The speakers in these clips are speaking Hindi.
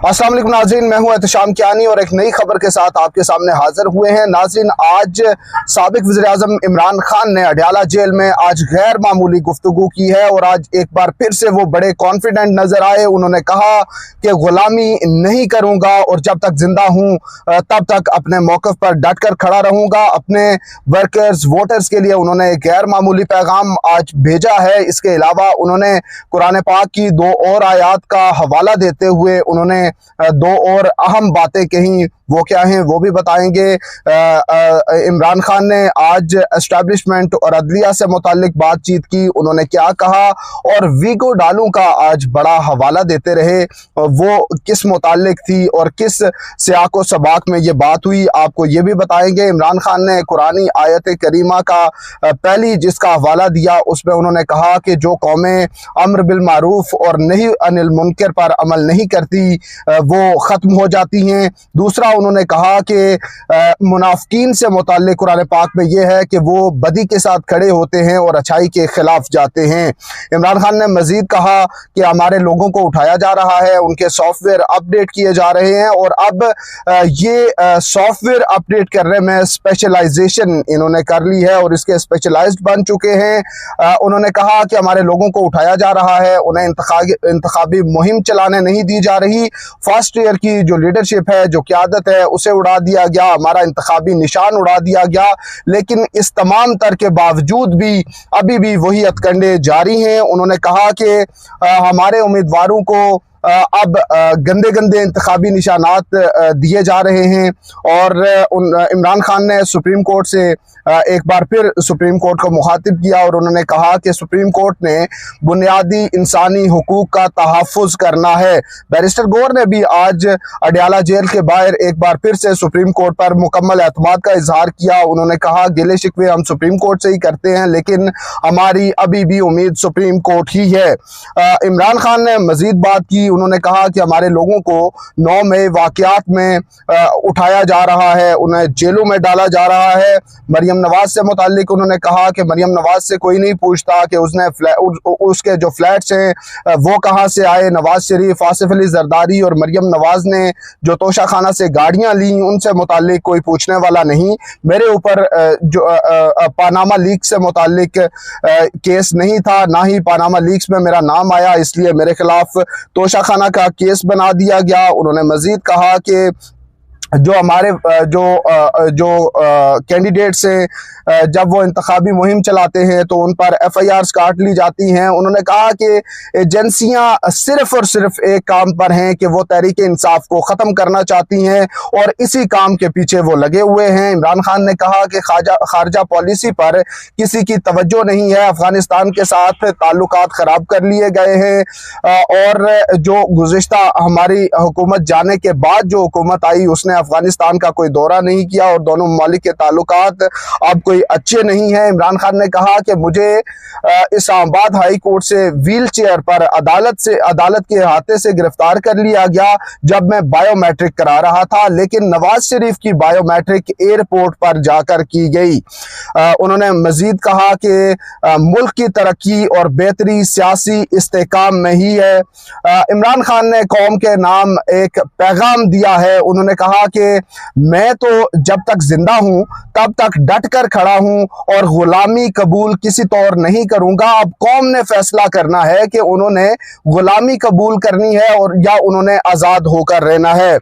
अस्सलाम वालेकुम नाज़रीन, मैं हूं एहतशाम कियानी और एक नई खबर के साथ आपके सामने हाजिर हुए हैं। नाज़रीन, आज साबिक वज़ीर-ए-आज़म इमरान खान ने अडयाला जेल में आज गैर मामूली गुफ्तगू की है और आज एक बार फिर से वो बड़े कॉन्फिडेंट नजर आए। उन्होंने कहा कि गुलामी नहीं करूंगा और जब तक जिंदा हूं तब तक अपने मौक़िफ़ पर डट कर खड़ा रहूंगा। अपने वर्कर्स वोटर्स के लिए उन्होंने एक गैर मामूली पैगाम आज भेजा है। इसके अलावा उन्होंने कुरान पाक की दो और आयात का हवाला देते हुए उन्होंने दो और अहम बातें कहीं, वो क्या हैं वो भी बताएंगे। इमरान खान ने आज एस्टैब्लिशमेंट और अदलिया से मुताल्लिक बातचीत की, उन्होंने क्या कहा और वीगो डालू का आज बड़ा हवाला देते रहे, वो किस मुताल्लिक थी और किस सियाको सबाक में ये बात हुई, आपको ये भी बताएंगे। इमरान खान ने कुरानी आयत करीमा का पहली जिसका हवाला दिया उसमें उन्होंने कहा कि जो कौमें अम्र बिल मारूफ और नही अनिल मुनकर पर अमल नहीं करती वो ख़त्म हो जाती हैं। दूसरा उन्होंने कहा कि मुनाफिकीन से मुताल्लिक कुरान पाक में यह है कि वो बदी के साथ खड़े होते हैं और अच्छाई के खिलाफ जाते हैं। इमरान खान ने मजीद कहा कि हमारे लोगों को उठाया जा रहा है, उनके सॉफ्टवेयर अपडेट किए जा रहे हैं और अब ये सॉफ्टवेयर अपडेट करने में स्पेशलाइजेशन इन्होंने कर ली है और इसके स्पेशलाइज्ड बन चुके हैं। उन्होंने कहा कि हमारे लोगों को उठाया जा रहा है, उन्हें इंतखाबी मुहिम चलाने नहीं दी जा रही। फर्स्ट ईयर की जो लीडरशिप है, जो क़यादत है, उसे उड़ा दिया गया, हमारा इंतखाबी निशान उड़ा दिया गया। लेकिन इस तमाम तर के बावजूद भी अभी भी वही हथकंडे जारी हैं। उन्होंने कहा कि हमारे उम्मीदवारों को अब गंदे गंदे इंतखाबी निशानात दिए जा रहे हैं और इमरान खान ने सुप्रीम कोर्ट से एक बार फिर सुप्रीम कोर्ट को मुखातिब किया और उन्होंने कहा कि सुप्रीम कोर्ट ने बुनियादी इंसानी हुकूक का तहफ़्फ़ुज़ करना है। बैरिस्टर गौर ने भी आज अडयाला जेल के बाहर एक बार फिर से सुप्रीम कोर्ट पर मुकम्मल एतमाद का इजहार किया। उन्होंने कहा गिले शिकवे हम सुप्रीम कोर्ट से ही करते हैं लेकिन हमारी अभी भी उम्मीद सुप्रीम कोर्ट ही है। इमरान खान ने मजीद बात की, उन्होंने कहा कि हमारे लोगों को 9 मई वाक़यात में उठाया जा रहा है, उन्हें जेलों में डाला जा रहा है। मरियम नवाज से मुताल्लिक उन्होंने कहा कि मरियम नवाज से कोई नहीं पूछता कि उसने उसके जो फ्लैट्स हैं वो कहाँ से आए। नवाज शरीफ, आसिफ अली जरदारी और मरियम नवाज ने जो तोशा खाना से गाड़ियाँ ली उनसे मुताल्लिक कोई पूछने वाला नहीं। मेरे ऊपर जो पानामा लीक से मुताल्लिक केस नहीं था, ना ही पानामा लीक्स में मेरा नाम आया, इसलिए मेरे खिलाफ तोशा खाना का केस बना दिया गया। उन्होंने मजीद कहा कि जो हमारे जो कैंडिडेट्स हैं जब वो इंतखाबी मुहिम चलाते हैं तो उन पर FIRs काट ली जाती हैं। उन्होंने कहा कि एजेंसियां सिर्फ और सिर्फ एक काम पर हैं कि वो तहरीक इंसाफ को ख़त्म करना चाहती हैं और इसी काम के पीछे वो लगे हुए हैं। इमरान खान ने कहा कि खारजा पॉलिसी पर किसी की तवज्जो नहीं है, अफ़गानिस्तान के साथ ताल्लुकात ख़राब कर लिए गए हैं और जो गुज़िश्ता हमारी हुकूमत जाने के बाद जो हुकूमत आई उसने अफगानिस्तान का कोई दौरा नहीं किया और दोनों ममालिक के ताल्लुकात अब कोई अच्छे नहीं हैं। इमरान खान ने कहा कि मुझे इस्लामाबाद हाई कोर्ट से व्हील चेयर पर अदालत के अहाते से गिरफ्तार कर लिया गया जब मैं बायोमेट्रिक करा रहा था, लेकिन नवाज शरीफ की बायोमेट्रिक एयरपोर्ट पर जाकर की गई। उन्होंने मजीद कहा कि मुल्क की तरक्की और बेहतरी सियासी इस्तेकाम में ही है। इमरान खान ने कौम के नाम एक पैगाम दिया है। उन्होंने कहा कि मैं तो जब तक जिंदा हूं तब तक डट कर खड़ा हूं और गुलामी कबूल किसी तौर नहीं करूंगा। अब कौम ने फैसला करना है कि उन्होंने गुलामी कबूल करनी है और या उन्होंने आज़ाद होकर रहना है।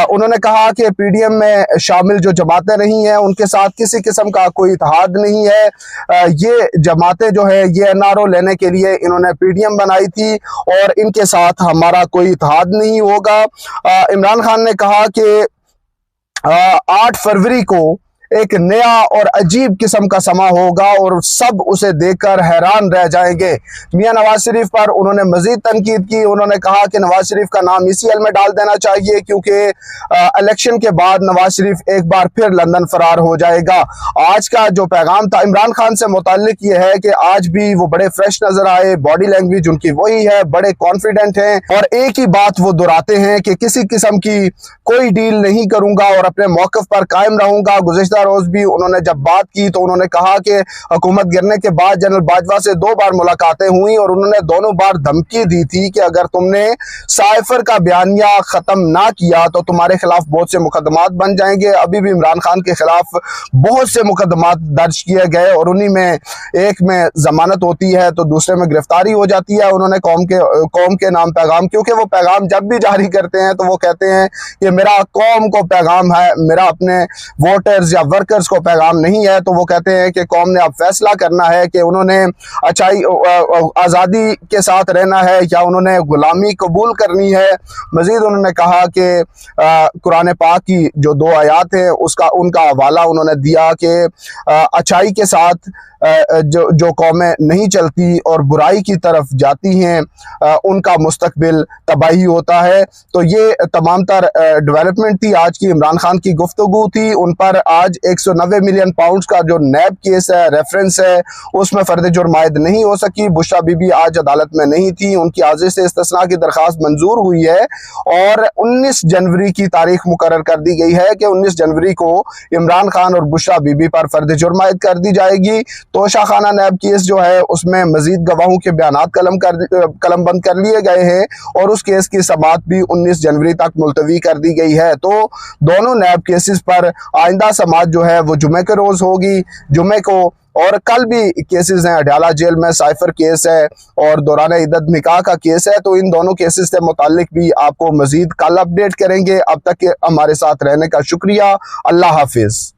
उन्होंने कहा कि PDM में शामिल जो जमातें नहीं हैं उनके साथ किसी किस्म का कोई इत्तेहाद नहीं है। ये जमातें जो है ये NRO लेने के लिए इन्होंने PDM बनाई थी और इनके साथ हमारा कोई इत्तेहाद नहीं होगा। इमरान खान ने कहा कि 8 फरवरी को एक नया और अजीब किस्म का समा होगा और सब उसे देखकर हैरान रह जाएंगे। मियां नवाज शरीफ पर उन्होंने मजीद तनकीद की। उन्होंने कहा कि नवाज शरीफ का नाम ECL में डाल देना चाहिए क्योंकि इलेक्शन के बाद नवाज शरीफ एक बार फिर लंदन फरार हो जाएगा। आज का जो पैगाम था इमरान खान से मुताल्लिक ये है कि आज भी वो बड़े फ्रेश नजर आए, बॉडी लैंग्वेज उनकी वही है, बड़े कॉन्फिडेंट हैं और एक ही बात वो दोहराते हैं कि किसी किस्म की कोई डील नहीं करूंगा और अपने मौक़िफ़ पर कायम रहूंगा। गुज़िश्ता तीसरा रोज भी उन्होंने जब बात की तो उन्होंने कहा कि हुकूमत गिरने के बाद जनरल बाजवा से 2 बार मुलाकातें हुई और उन्होंने दोनों बार धमकी दी थी कि अगर तुमने साइफर का बयानिया ख़त्म ना किया तो तुम्हारे खिलाफ बहुत से मुकदमात बन जाएंगे। अभी भी इमरान खान के खिलाफ बहुत से मुकदमात दर्ज किए गए और उन्हीं में एक में जमानत होती है तो दूसरे में गिरफ्तारी हो जाती है। उन्होंने कौम के नाम पैगाम, क्योंकि वो पैगाम जब भी जारी करते हैं तो वो कहते हैं कि मेरा कौम को पैगाम है, मेरा अपने वोटर्स या वर्कर्स को पैगाम नहीं है। तो वो कहते हैं कि कौम ने अब फैसला करना है कि उन्होंने अच्छाई आज़ादी के साथ रहना है या उन्होंने गुलामी कबूल करनी है। मजीद उन्होंने कहा कि कुरान पाक की जो 2 आयात हैं उसका उनका हवाला उन्होंने दिया कि अच्छाई के साथ जो कौमें नहीं चलती और बुराई की तरफ जाती हैं उनका मुस्तकबिल तबाही होता है। तो ये तमाम तर डेवलपमेंट थी आज की। इमरान खान की गुफ्तगू थी, उन पर आज 190 मिलियन पाउंड का जो नैब केस है, रेफरेंस है, उसमें फर्द जुर्म आयद नहीं हो सकी। बुशरा बीबी आज अदालत में नहीं थी, उनकी आज़ी से इस्तिस्ना की दरख्वास्त मंजूर हुई है और 19 जनवरी की तारीख मुकर्रर कर दी गई है कि 19 जनवरी को इमरान खान और बुशरा बीबी पर फर्द जुर्म आयद कर दी जाएगी। तोशा खाना नैब केस जो है उसमें मजीद गवाहों के बयानात कलमबंद कर लिए गए हैं और उस केस की समाअत भी 19 जनवरी तक मुलतवी कर दी गई है। तो दोनों नैब केसेस पर आइंदा समाअत जो है वो जुमे के रोज होगी। जुमे को और कल भी केसेस हैं, अडयाला जेल में साइफर केस है और दौरान इद्दत निकाह का केस है। तो इन दोनों केसेस से मुताल्लिक भी आपको मजीद कल अपडेट करेंगे। अब तक के हमारे साथ रहने का शुक्रिया। अल्लाह हाफिज।